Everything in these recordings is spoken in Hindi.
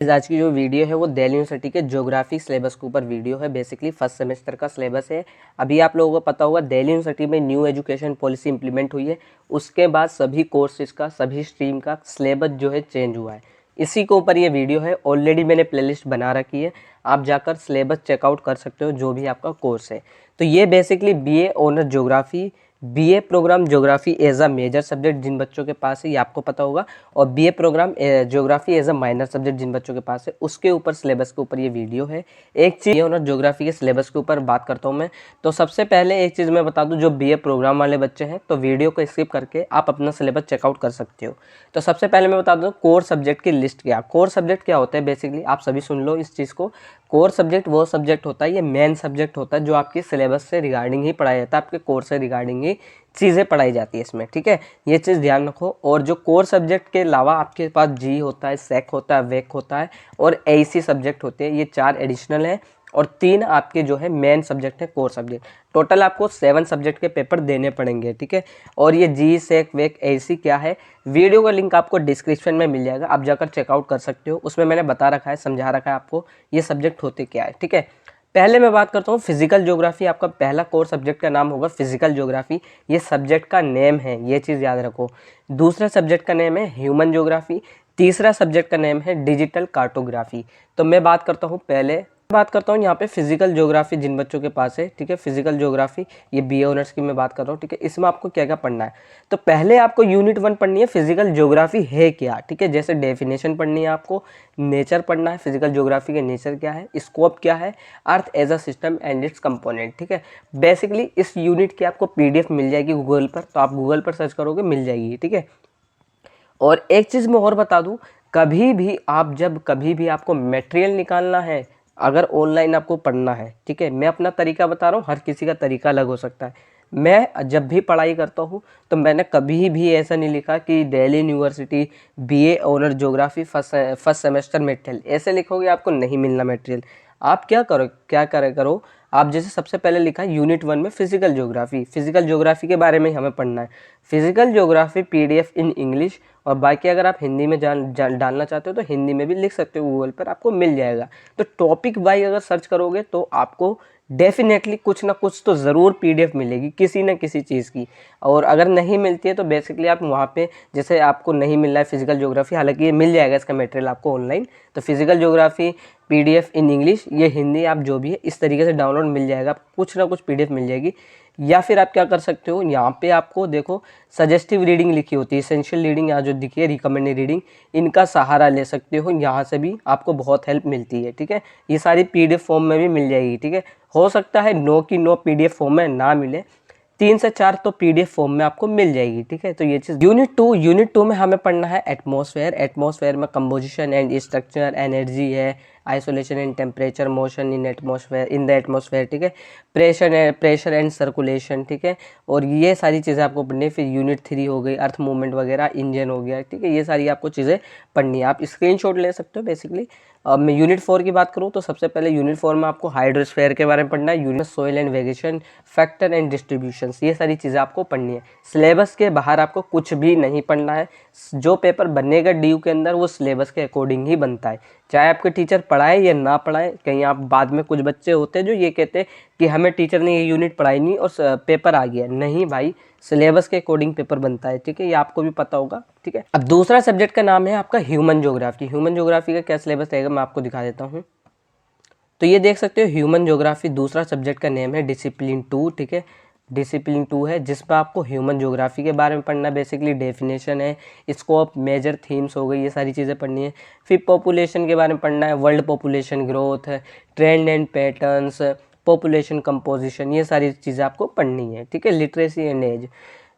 आज की जो वीडियो है वो दिल्ली यूनिवर्सिटी के ज्योग्राफी सिलेबस के ऊपर वीडियो है। बेसिकली फर्स्ट सेमेस्टर का सिलेबस है। अभी आप लोगों को पता होगा दिल्ली यूनिवर्सिटी में न्यू एजुकेशन पॉलिसी इंप्लीमेंट हुई है। उसके बाद सभी कोर्सेज का, सभी स्ट्रीम का सिलेबस जो है चेंज हुआ है। इसी के ऊपर ये वीडियो है। ऑलरेडी मैंने प्लेलिस्ट बना रखी है, आप जाकर सिलेबस चेकआउट कर सकते हो जो भी आपका कोर्स है। तो ये basically BA honour geography, BA programme geography as a major subject जिन बच्चों के पास है ये आपको पता होगा, और BA programme geography as a minor subject जिन बच्चों के पास है उसके ऊपर सिलेबस के ऊपर ये वीडियो है। एक चीज़ ऑनर ज्योग्राफी के सिलेबस के ऊपर बात करता हूँ मैं। तो सबसे पहले एक चीज़ मैं बता दूँ, जो बीए प्रोग्राम वाले बच्चे हैं तो वीडियो को स्किप करके आप अपना सिलेबस चेकआउट कर सकते हो। तो सबसे पहले मैं बता दूँ कोर सब्जेक्ट की लिस्ट क्या। कोर सब्जेक्ट क्या होता है, बेसिकली आप सभी सुन लो इस चीज़ को। कोर सब्जेक्ट वो सब्जेक्ट होता है, ये मेन सब्जेक्ट होता है जो आपकी सिलेबस से रिगार्डिंग ही पढ़ाया जाता है, आपके कोर्स से रिगार्डिंग ही चीज़ें पढ़ाई जाती है इसमें, ठीक है। ये चीज़ ध्यान रखो। और जो कोर सब्जेक्ट के अलावा आपके पास जी होता है, सेक होता है, वेक होता है और एसी सब्जेक्ट होते हैं। ये 4 एडिशनल हैं और 3 आपके जो है मेन सब्जेक्ट है कोर सब्जेक्ट। टोटल आपको 7 सब्जेक्ट के पेपर देने पड़ेंगे, ठीक है। और ये जी, सेक, वेक, एसी क्या है, वीडियो का लिंक आपको डिस्क्रिप्शन में मिल जाएगा, आप जाकर चेकआउट कर सकते हो। उसमें मैंने बता रखा है, समझा रखा है आपको ये सब्जेक्ट होते क्या है, ठीक है। पहले मैं बात करता हूँ फिजिकल ज्योग्राफी। आपका पहला कोर सब्जेक्ट का नाम होगा फिजिकल ज्योग्राफी। ये सब्जेक्ट का नेम है, ये चीज़ याद रखो। दूसरा सब्जेक्ट का नेम है ह्यूमन ज्योग्राफी। तीसरा सब्जेक्ट का नेम है डिजिटल कार्टोग्राफी। तो मैं बात करता हूँ यहाँ पे फिजिकल ज्योग्राफी जिन बच्चों के पास है, ठीक है। फिजिकल ज्योग्राफी ये बीए ऑनर्स की मैं बात कर रहा हूँ, ठीक है। इसमें आपको क्या क्या पढ़ना है, तो पहले आपको यूनिट 1 पढ़नी है फिजिकल ज्योग्राफी है क्या, ठीक है। जैसे डेफिनेशन पढ़नी है आपको, नेचर पढ़ना है, फिजिकल ज्योग्राफी के नेचर क्या है, स्कोप क्या है, earth as a system and its component, ठीक है। बेसिकली इस यूनिट की आपको पीडीएफ मिल जाएगी गूगल पर, तो आप गूगल पर सर्च करोगे मिल जाएगी, ठीक है। और एक चीज़ मैं और बता दूं, कभी भी आपको मटेरियल निकालना है, अगर ऑनलाइन आपको पढ़ना है, ठीक है। मैं अपना तरीका बता रहा हूँ, हर किसी का तरीका अलग हो सकता है। मैं जब भी पढ़ाई करता हूँ तो मैंने कभी भी ऐसा नहीं लिखा कि दिल्ली यूनिवर्सिटी बीए honour geography first semester material, ऐसे लिखोगे आपको नहीं मिलना मटेरियल। आप क्या करो, आप जैसे सबसे पहले लिखा है यूनिट 1 में फिजिकल ज्योग्राफी के बारे में ही हमें पढ़ना है। Physical geography PDF in English, और बाकी अगर आप हिंदी में डालना चाहते हो तो हिंदी में भी लिख सकते हो, गूगल पर आपको मिल जाएगा। तो टॉपिक वाइज अगर सर्च करोगे तो आपको डेफिनेटली कुछ ना कुछ तो ज़रूर पीडीएफ मिलेगी किसी न किसी चीज़ की। और अगर नहीं मिलती है तो बेसिकली आप वहाँ पे, जैसे आपको नहीं मिल रहा है फिजिकल ज्योग्राफी, हालांकि ये मिल जाएगा इसका मटेरियल आपको ऑनलाइन, तो physical geography PDF in English, ये हिंदी आप जो भी है इस तरीके से डाउनलोड मिल जाएगा, कुछ ना कुछ पीडीएफ मिल जाएगी। या फिर आप क्या कर सकते हो, यहाँ पे आपको देखो सजेस्टिव रीडिंग लिखी होती है, इसेंशियल रीडिंग यहाँ जो दिखी है, रिकमेंडेड रीडिंग, इनका सहारा ले सकते हो, यहाँ से भी आपको बहुत हेल्प मिलती है, ठीक है। ये सारी पीडीएफ फॉर्म में भी मिल जाएगी, ठीक है। हो सकता है नो पीडीएफ फॉर्म में ना मिले, 3 से 4 तो पीडीएफ फॉर्म में आपको मिल जाएगी, ठीक है। तो ये चीज़ यूनिट 2 में हमें पढ़ना है एटमॉस्फेयर में कंपोजिशन एंड स्ट्रक्चर, एनर्जी है, isolation and temperature, motion in the atmosphere, ठीक है। प्रेशर एंड सर्कुलेशन, ठीक है। और ये सारी चीज़ें आपको पढ़नी है। फिर यूनिट 3 हो गई अर्थ मूवमेंट वगैरह, इंजन हो गया, ठीक है। ये सारी आपको चीज़ें पढ़नी है, आप स्क्रीनशॉट ले सकते हो बेसिकली। अब मैं यूनिट 4 की बात करूँ तो सबसे पहले यूनिट 4 में आपको हाइड्रोस्फेयर के बारे में पढ़ना है, unit soil and vegetation, factor and distribution, ये सारी चीज़ें आपको पढ़नी है। सिलेबस के बाहर आपको कुछ भी नहीं पढ़ना है। जो पेपर बनेगा डीयू के अंदर वो सिलेबस के अकॉर्डिंग ही बनता है, चाहे आपके टीचर पढ़ाए या ना पढ़ाए। कहीं आप बाद में कुछ बच्चे होते हैं जो ये कहते हैं कि हमें टीचर ने ये यूनिट पढ़ाई नहीं और पेपर आ गया, नहीं भाई, सिलेबस के अकॉर्डिंग पेपर बनता है, ठीक है। ये आपको भी पता होगा, ठीक है। अब दूसरा सब्जेक्ट का नाम है आपका ह्यूमन ज्योग्राफी का क्या सिलेबस रहेगा मैं आपको दिखा देता हूँ। तो ये देख सकते हो ह्यूमन ज्योग्राफी, दूसरा सब्जेक्ट का नेम है डिसिप्लिन 2, ठीक है। डिसिप्लिन 2 है जिसमें आपको ह्यूमन ज्योग्राफी के बारे में पढ़ना है, बेसिकली डेफिनेशन है, स्कोप, मेजर थीम्स हो गई, ये सारी चीज़ें पढ़नी है। फिर पॉपुलेशन के बारे में पढ़ना है, world population growth, trend and patterns, population composition, ये सारी चीज़ें आपको पढ़नी है, ठीक है। Literacy and as.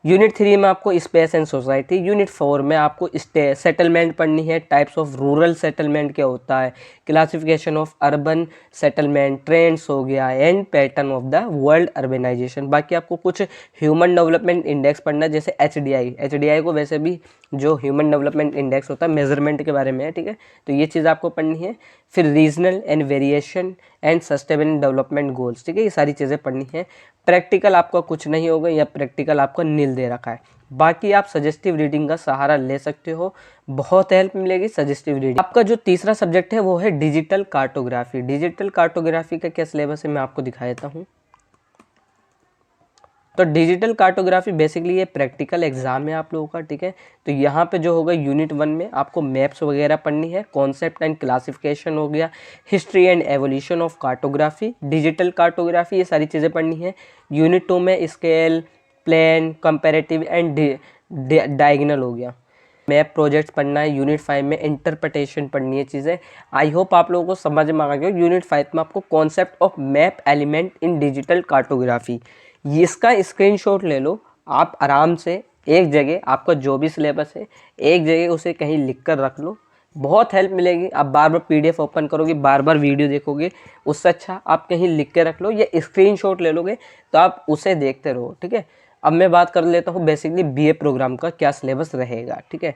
यूनिट 3 में आपको स्पेस एंड सोसाइटी, यूनिट 4 में आपको सेटलमेंट पढ़नी है, टाइप्स ऑफ रूरल सेटलमेंट क्या होता है, classification of urban settlement, trends हो गया, and pattern of the world urbanisation. बाकी आपको कुछ ह्यूमन डेवलपमेंट इंडेक्स पढ़ना है, जैसे एचडीआई को वैसे भी जो ह्यूमन डेवलपमेंट इंडेक्स होता है मेजरमेंट के बारे में है, ठीक है। तो ये चीज़ आपको पढ़नी है। फिर regional and variation and sustainable development goals, ठीक है, ये सारी चीज़ें पढ़नी है। प्रैक्टिकल आपका कुछ नहीं होगा या प्रैक्टिकल आपका नील डिटेल दे रखा है। बाकी आप सजेस्टिव रीडिंग का सहारा ले सकते हो, बहुत हेल्प मिलेगी सजेस्टिव रीडिंग। आपका जो तीसरा सब्जेक्ट है वो है डिजिटल कार्टोग्राफी। डिजिटल कार्टोग्राफी का क्या सिलेबस है मैं आपको दिखा देता हूँ। तो डिजिटल कार्टोग्राफी बेसिकली ये प्रैक्टिकल एग्जाम है आप लोगों का, ठीक है। तो यहाँ पे जो होगा यूनिट 1 में आपको मैप्स वगैरह पढ़नी है, कॉन्सेप्ट एंड क्लासिफिकेशन हो गया, history and evolution of cartography, digital cartography, ये सारी चीज़ें पढ़नी है। यूनिट 2 में scale, plain, comparative and diagonal हो गया। मैप प्रोजेक्ट पढ़ना है। यूनिट 5 में इंटरप्रिटेशन पढ़नी है चीज़ें। आई होप आप लोगों को समझ में आ गया। यूनिट 5 में आपको concept of map element in digital cartography, इसका स्क्रीनशॉट ले लो आप आराम से, एक जगह आपका जो भी सिलेबस है एक जगह उसे कहीं लिख कर रख लो, बहुत हेल्प मिलेगी। आप बार बार PDF ओपन करोगे, बार बार वीडियो देखोगे, उससे अच्छा आप कहीं लिख के रख लो या स्क्रीनशॉट ले लोगे तो आप उसे देखते रहो, ठीक है। अब मैं बात कर लेता हूँ बेसिकली BA प्रोग्राम का क्या सिलेबस रहेगा, ठीक है।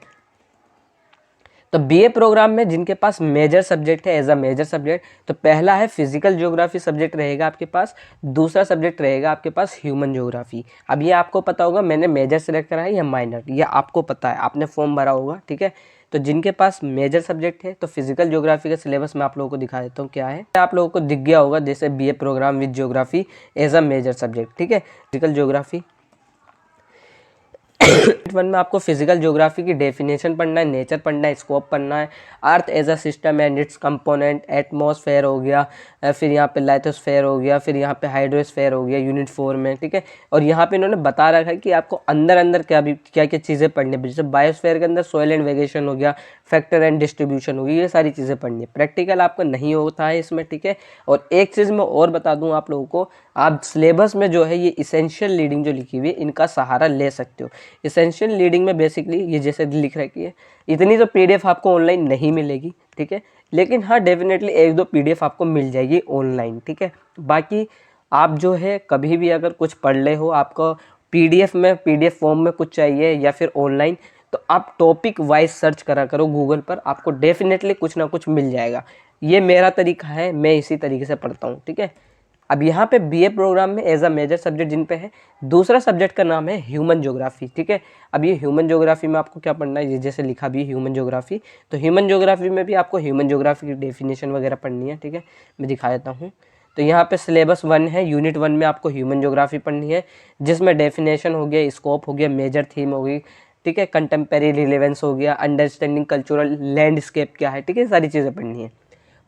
तो BA प्रोग्राम में जिनके पास मेजर सब्जेक्ट है एज अ मेजर सब्जेक्ट, तो पहला है फिजिकल ज्योग्राफी सब्जेक्ट रहेगा आपके पास, दूसरा सब्जेक्ट रहेगा आपके पास ह्यूमन ज्योग्राफी। अब ये आपको पता होगा मैंने मेजर सेलेक्ट करा है या माइनर, ये आपको पता है, आपने फॉर्म भरा होगा, ठीक है। तो जिनके पास मेजर सब्जेक्ट है तो फिजिकल ज्योग्राफी का सिलेबस मैं आप लोगों को दिखा देता हूँ क्या है। आप लोगों को दिख गया होगा जैसे BA programme with geography as a major subject, ठीक है। फिजिकल ज्योग्राफी 1 में आपको फिजिकल ज्योग्राफी की डेफिनेशन पढ़ना है, नेचर पढ़ना है, स्कोप पढ़ना है, earth as a system and its component, atmosphere हो गया, फिर यहाँ पे लाइथोस्फेयर हो गया, फिर यहाँ पे हाइड्रोस्फेयर हो गया यूनिट 4 में, ठीक है। और यहाँ पे इन्होंने बता रखा है कि आपको अंदर अंदर क्या क्या चीज़ें पढ़नी है। जैसे बायोस्फेयर के अंदर सोइल एंड वेगेशन हो गया, फैक्टर एंड डिस्ट्रीब्यूशन हो गई, ये सारी चीज़ें पढ़नी है। प्रैक्टिकल आपका नहीं होता है इसमें, ठीक है। और एक चीज़ मैं और बता दूँ आप लोगों को, आप सिलेबस में जो है ये इसेंशियल रीडिंग जो लिखी हुई है इनका सहारा ले सकते हो। इसेंशियल रीडिंग में बेसिकली ये जैसे लिख रखी है, इतनी तो PDF आपको ऑनलाइन नहीं मिलेगी, ठीक है, लेकिन हाँ डेफिनेटली 1-2 PDF आपको मिल जाएगी ऑनलाइन, ठीक है। बाकी आप जो है कभी भी अगर कुछ पढ़ ले हो, आपको PDF फॉर्म में कुछ चाहिए या फिर ऑनलाइन, तो आप टॉपिक वाइज सर्च करा करो गूगल पर, आपको डेफिनेटली कुछ ना कुछ मिल जाएगा। ये मेरा तरीका है, मैं इसी तरीके से पढ़ता हूँ, ठीक है। अब यहाँ पे BA प्रोग्राम में एज अ मेजर सब्जेक्ट जिन पे है, दूसरा सब्जेक्ट का नाम है ह्यूमन ज्योग्राफी, ठीक है। अब ये ह्यूमन ज्योग्राफी में आपको क्या पढ़ना है, ये जैसे लिखा भी है ह्यूमन ज्योग्राफी, तो ह्यूमन ज्योग्राफी में भी आपको ह्यूमन ज्योग्राफी की डेफिनेशन वगैरह पढ़नी है, ठीक है। मैं दिखा देता हूँ। तो यहाँ पे सिलेबस 1 है, यूनिट 1 में आपको ह्यूमन ज्योग्राफी पढ़नी है, जिसमें डेफिनेशन हो गया, स्कोप हो गया, मेजर थीम हो गई, ठीक है, कंटेम्प्रेरी रिलेवेंस हो गया, अंडरस्टैंडिंग कल्चरल लैंडस्केप क्या है, ठीक है, सारी चीज़ें पढ़नी है।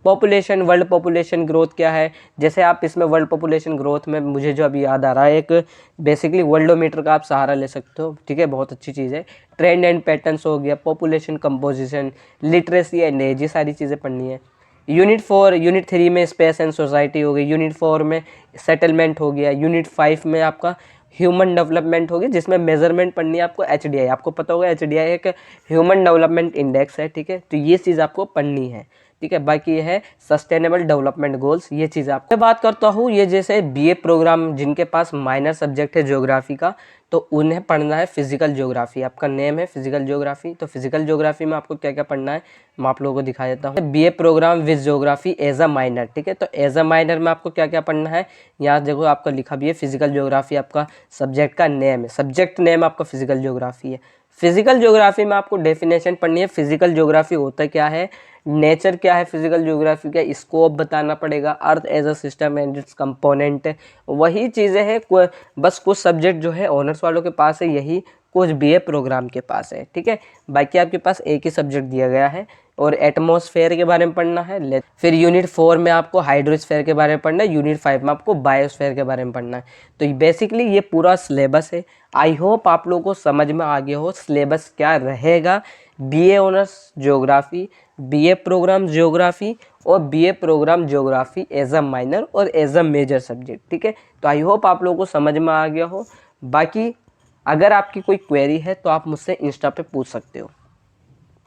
पॉपुलेशन, वर्ल्ड पॉपुलेशन ग्रोथ क्या है, जैसे आप इसमें वर्ल्ड पॉपुलेशन ग्रोथ में मुझे जो अभी याद आ रहा है, एक बेसिकली वर्ल्डोमीटर का आप सहारा ले सकते हो, ठीक है, बहुत अच्छी चीज़ है। ट्रेंड एंड पैटर्न्स हो गया, population composition, literacy and age, ये सारी चीज़ें पढ़नी है। यूनिट 3 में स्पेस एंड सोसाइटी हो गई, यूनिट 4 में सेटलमेंट हो गया, यूनिट 5 में आपका ह्यूमन डेवलपमेंट हो गया, जिसमें मेजरमेंट पढ़नी है आपको HDI, आपको पता होगा HDI एक ह्यूमन डेवलपमेंट इंडेक्स है, ठीक है। तो ये चीज़ आपको पढ़नी है, ठीक है। बाकी ये है सस्टेनेबल डेवलपमेंट गोल्स, ये चीज़ आपको बात करता हूँ। ये जैसे BA प्रोग्राम जिनके पास माइनर सब्जेक्ट है ज्योग्राफी का, तो उन्हें पढ़ना है फिजिकल ज्योग्राफी। आपका नेम है फिजिकल ज्योग्राफी, तो फिजिकल ज्योग्राफी में आपको क्या क्या पढ़ना है मैं आप लोगों को दिखा देता हूँ। BA programme with geography as a minor, ठीक है। तो एज अ माइनर में आपको क्या क्या पढ़ना है, यहाँ देखो आपका लिखा भी है फिजिकल ज्योग्राफी, आपका सब्जेक्ट का नेम है, सब्जेक्ट नेम आपका फिजिकल ज्योग्राफी है। फिजिकल ज्योग्राफी में आपको डेफिनेशन पढ़नी है, फिजिकल ज्योग्राफी होता क्या है, नेचर क्या है फिजिकल ज्योग्राफी का, स्कोप बताना पड़ेगा, earth as a system and its component, वही चीज़ें हैं। बस कुछ सब्जेक्ट जो है ऑनर्स वालों के पास है, यही कुछ BA प्रोग्राम के पास है, ठीक है। बाकी आपके पास एक ही सब्जेक्ट दिया गया है और एटमॉस्फेयर के बारे में पढ़ना है। फिर यूनिट 4 में आपको हाइड्रोस्फेयर के बारे में पढ़ना है, यूनिट 5 में आपको बायोस्फेयर के बारे में पढ़ना है। तो बेसिकली ये पूरा सिलेबस है। आई होप आप लोगों को समझ में आ गया हो सिलेबस क्या रहेगा। BA honours geography, BA programme geography और BA programme geography as a minor और एज अ मेजर सब्जेक्ट, ठीक है। तो आई होप आप लोगों को समझ में आ गया हो। बाकी अगर आपकी कोई क्वेरी है तो आप मुझसे इंस्टा पे पूछ सकते हो।